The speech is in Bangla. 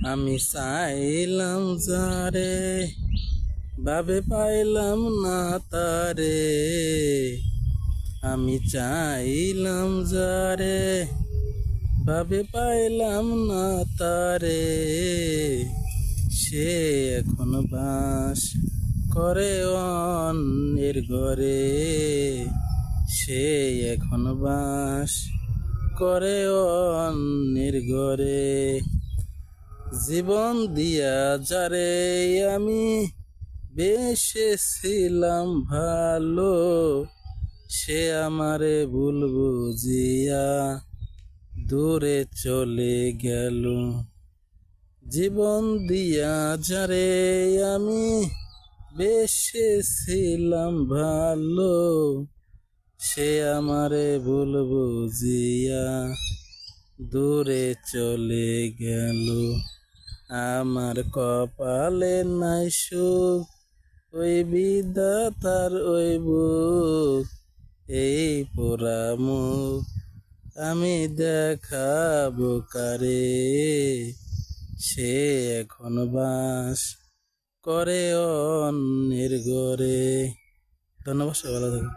আমি চাইলাম যারে ভাবে পাইলাম না তারে। আমি চাইলাম যারে ভাবে পাইলাম না তারে। সে এখন বাস করে অন্যের ঘরে। সে এখন বাস করে অন্যের ঘরে। জীবন দিয়া যারে আমি বেসেছিলাম ভালো, সে আমারে ভুল বুঝিয়া দূরে চলে গেল। জীবন দিয়া যারে আমি বেসেছিলাম ভালো, সে আমারে ভুল বুঝিয়া দূরে চলে গেল। আমার কপালে নাই সুখ, ওই বিধাতার ওই বুক। এই পোড়া মুখ আমি দেখাবো কারে। সে এখন বাস করে অন্যের ঘরে। ধন্যবাদ, সবাই ভালো থাকুন।